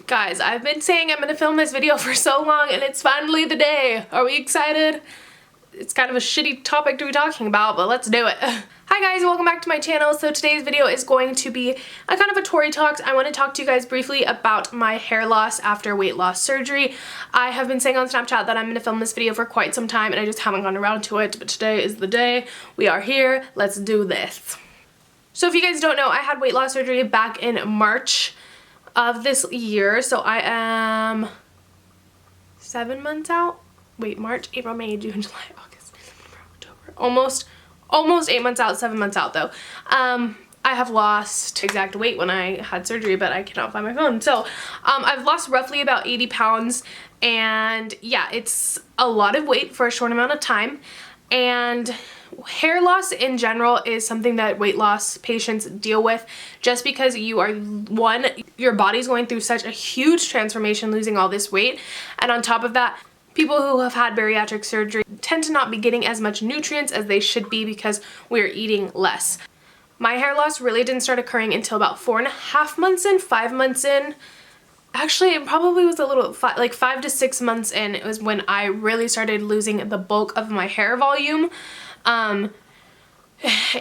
Guys, I've been saying I'm gonna film this video for so long and it's finally the day. Are we excited? It's kind of a shitty topic to be talking about, but let's do it. Hi guys, welcome back to my channel. So today's video is going to be a kind of a Tory Talks. I want to talk to you guys briefly about my hair loss after weight loss surgery. I have been saying on Snapchat that I'm going to film this video for quite some time and I just haven't gotten around to it, but today is the day. We are here. Let's do this. So if you guys don't know, I had weight loss surgery back in March of this year. So I am 7 months out. Wait, March, April, May, June, July, August, September, October. Almost 8 months out, 7 months out though. I have lost exact weight when I had surgery, but I cannot find my phone. So I've lost roughly about 80 pounds and yeah, it's a lot of weight for a short amount of time. And hair loss in general is something that weight loss patients deal with just because you are, one, your body's going through such a huge transformation losing all this weight, and on top of that, people who have had bariatric surgery tend to not be getting as much nutrients as they should be because we're eating less. My hair loss really didn't start occurring until about 4.5 months in, 5 months in. Actually, it probably was a little, like 5 to 6 months in, it was when I really started losing the bulk of my hair volume. And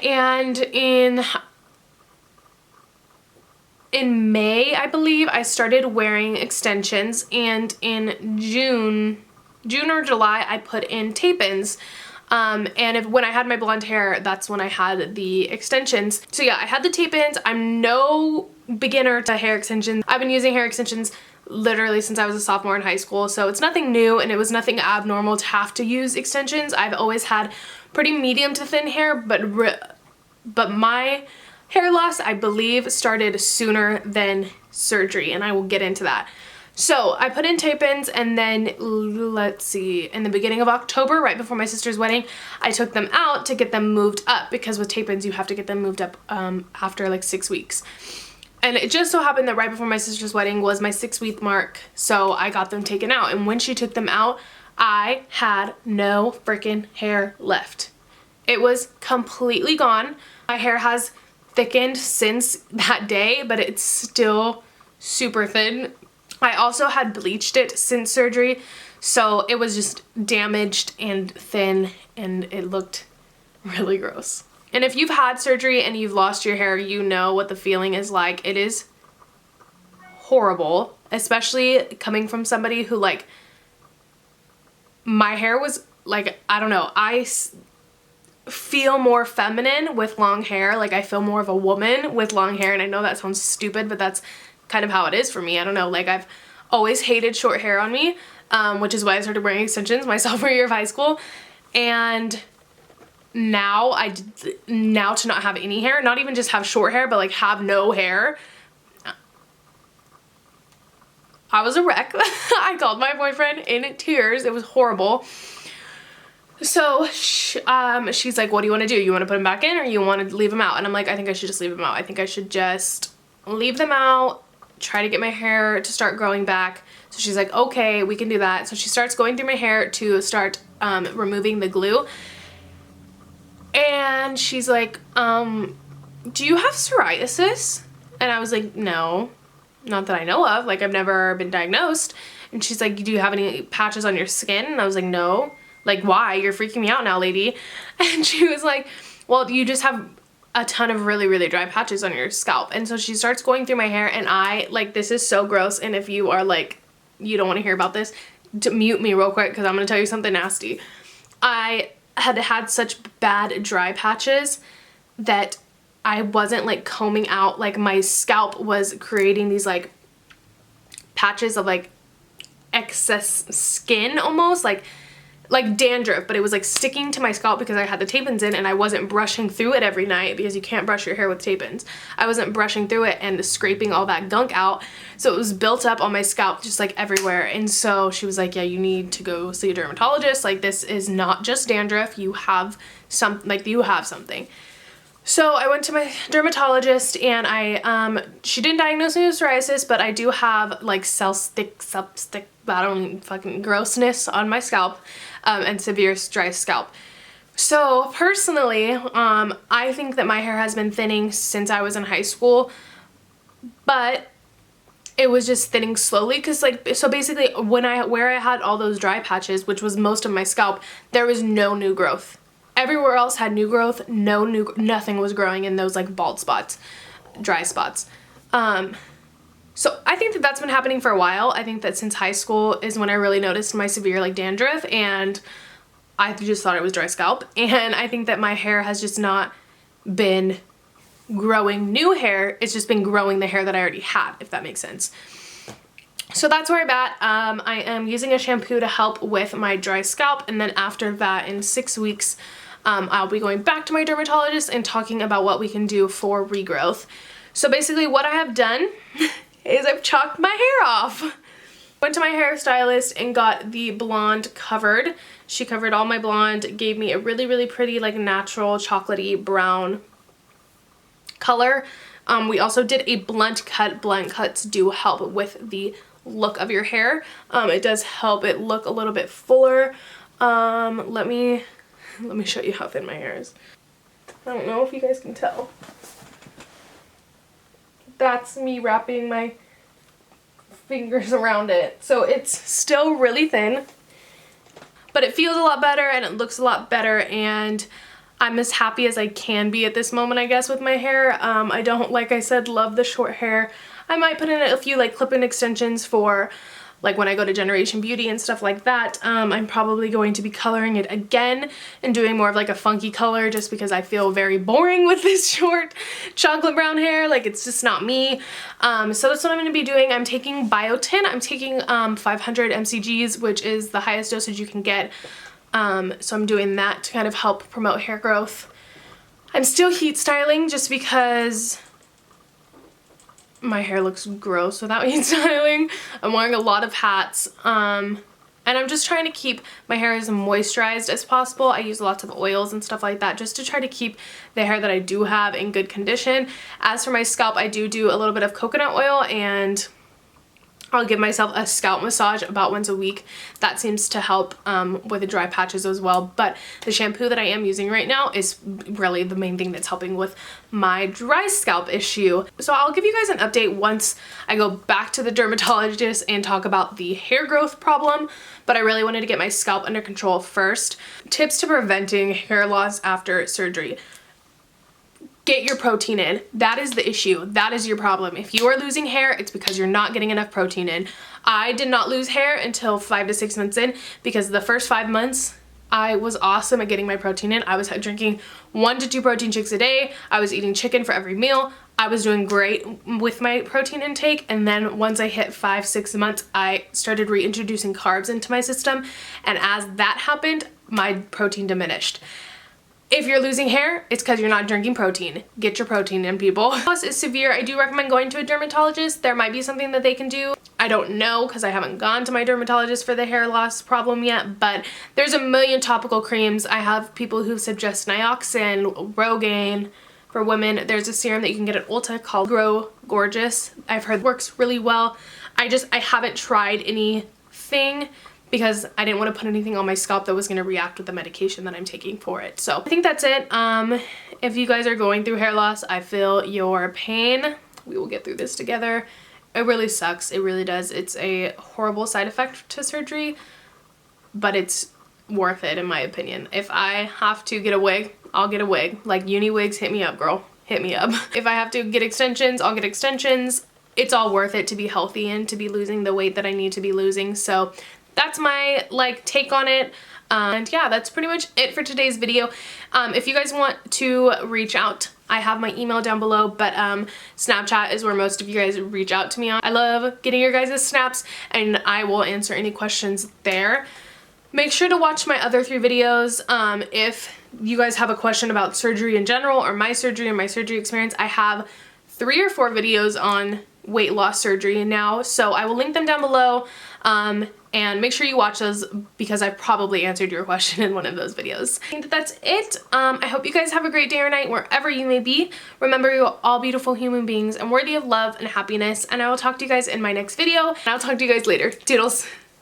in May, I believe, I started wearing extensions, and in June or July, I put in tape-ins. And when I had my blonde hair, that's when I had the extensions. So yeah, I had the tape-ins. I'm no beginner to hair extensions. I've been using hair extensions literally since I was a sophomore in high school, so it's nothing new and it was nothing abnormal to have to use extensions. I've always had pretty medium to thin hair, but my hair loss, I believe, started sooner than surgery, and I will get into that. So I put in tape-ins, and then let's see, in the beginning of October, right before my sister's wedding, I took them out to get them moved up, because with tape-ins you have to get them moved up after like 6 weeks. And it just so happened that right before my sister's wedding was my 6-week mark, so I got them taken out. And when she took them out, I had no freaking hair left. It was completely gone. My hair has thickened since that day, but it's still super thin. I also had bleached it since surgery, so it was just damaged and thin, and it looked really gross. And if you've had surgery and you've lost your hair, you know what the feeling is like. It is horrible, especially coming from somebody who, like, my hair was like, I don't know, I feel more feminine with long hair. Like, I feel more of a woman with long hair, and I know that sounds stupid, but that's kind of how it is for me. I don't know, like, I've always hated short hair on me, which is why I started wearing extensions my sophomore year of high school. And now to not have any hair, not even just have short hair, but like have no hair, I was a wreck. I called my boyfriend in tears. It was horrible. So she's like, what do you want to do? You want to put them back in, or you want to leave them out? And I'm like, I think I should just leave them out. I think I should just leave them out, try to get my hair to start growing back. So she's like, okay, we can do that. So she starts going through my hair to start removing the glue. And she's like, do you have psoriasis? And I was like, no, not that I know of. Like, I've never been diagnosed. And she's like, do you have any patches on your skin? And I was like, no. Like, why? You're freaking me out now, lady. And she was like, well, you just have a ton of really, really dry patches on your scalp. And so she starts going through my hair, and I, like, this is so gross. And if you are like, you don't want to hear about this, to mute me real quick, because I'm going to tell you something nasty. I had such bad dry patches that I wasn't like combing out, like my scalp was creating these like patches of like excess skin, almost like dandruff, but it was like sticking to my scalp because I had the tape-ins in and I wasn't brushing through it every night, because you can't brush your hair with tape-ins. I wasn't brushing through it and scraping all that gunk out, so it was built up on my scalp just like everywhere. And so she was like, yeah, you need to go see a dermatologist. Like, this is not just dandruff, you have something. So I went to my dermatologist, and she didn't diagnose me with psoriasis, but I do have like cell-stick, I don't fucking grossness on my scalp, and severe dry scalp. So personally, I think that my hair has been thinning since I was in high school, but it was just thinning slowly, because like, so basically where I had all those dry patches, which was most of my scalp, there was no new growth. Everywhere else had new growth, nothing was growing in those like bald spots, dry spots. So I think that that's been happening for a while. I think that since high school is when I really noticed my severe like dandruff, and I just thought it was dry scalp. And I think that my hair has just not been growing new hair, it's just been growing the hair that I already had, if that makes sense. So that's where I'm at. I am using a shampoo to help with my dry scalp, and then after that, in 6 weeks, I'll be going back to my dermatologist and talking about what we can do for regrowth. So basically what I have done is I've chopped my hair off. Went to my hairstylist and got the blonde covered. She covered all my blonde, gave me a really, really pretty like natural chocolatey brown color. We also did a blunt cut. Blunt cuts do help with the look of your hair. It does help it look a little bit fuller. Let me show you how thin my hair is. I don't know if you guys can tell. That's me wrapping my fingers around it. So it's still really thin, but it feels a lot better and it looks a lot better, and I'm as happy as I can be at this moment, I guess, with my hair. I don't, like I said, love the short hair. I might put in a few like clip-in extensions for like when I go to Generation Beauty and stuff like that. I'm probably going to be coloring it again and doing more of like a funky color, just because I feel very boring with this short chocolate brown hair. Like, it's just not me. So that's what I'm going to be doing. I'm taking biotin. I'm taking 500 mcgs, which is the highest dosage you can get. So I'm doing that to kind of help promote hair growth. I'm still heat styling just because my hair looks gross without heat styling. I'm wearing a lot of hats, and I'm just trying to keep my hair as moisturized as possible. I use lots of oils and stuff like that just to try to keep the hair that I do have in good condition. As for my scalp, I do a little bit of coconut oil, and I'll give myself a scalp massage about once a week. That seems to help with the dry patches as well. But the shampoo that I am using right now is really the main thing that's helping with my dry scalp issue. So I'll give you guys an update once I go back to the dermatologist and talk about the hair growth problem. But I really wanted to get my scalp under control first. Tips to preventing hair loss after surgery. Get your protein in. That is the issue. That is your problem. If you are losing hair, it's because you're not getting enough protein in. I did not lose hair until 5 to 6 months in, because the first 5 months I was awesome at getting my protein in. I was drinking 1 to 2 protein shakes a day. I was eating chicken for every meal. I was doing great with my protein intake, and then once I hit 5-6 months, I started reintroducing carbs into my system, and as that happened, my protein diminished. If you're losing hair, it's because you're not drinking protein. Get your protein in, people. Loss is severe. I do recommend going to a dermatologist. There might be something that they can do. I don't know, because I haven't gone to my dermatologist for the hair loss problem yet, but there's a million topical creams. I have people who suggest Nioxin, Rogaine. For women, there's a serum that you can get at Ulta called Grow Gorgeous. I've heard works really well. I haven't tried anything, because I didn't want to put anything on my scalp that was going to react with the medication that I'm taking for it. So I think that's it. If you guys are going through hair loss, I feel your pain. We will get through this together. It really sucks. It really does. It's a horrible side effect to surgery, but it's worth it in my opinion. If I have to get a wig, I'll get a wig. Like, uni wigs, hit me up, girl. Hit me up. If I have to get extensions, I'll get extensions. It's all worth it to be healthy and to be losing the weight that I need to be losing. So that's my take on it. And yeah, that's pretty much it for today's video. If you guys want to reach out, I have my email down below, but Snapchat is where most of you guys reach out to me on. I love getting your guys' snaps, and I will answer any questions there. Make sure to watch my other 3 videos. If you guys have a question about surgery in general, or my surgery and my surgery experience, I have 3 or 4 videos on weight loss surgery now, so I will link them down below. And make sure you watch those, because I probably answered your question in one of those videos. I think that that's it. I hope you guys have a great day or night wherever you may be. Remember, you're all beautiful human beings and worthy of love and happiness, and I will talk to you guys in my next video, and I'll talk to you guys later. Toodles.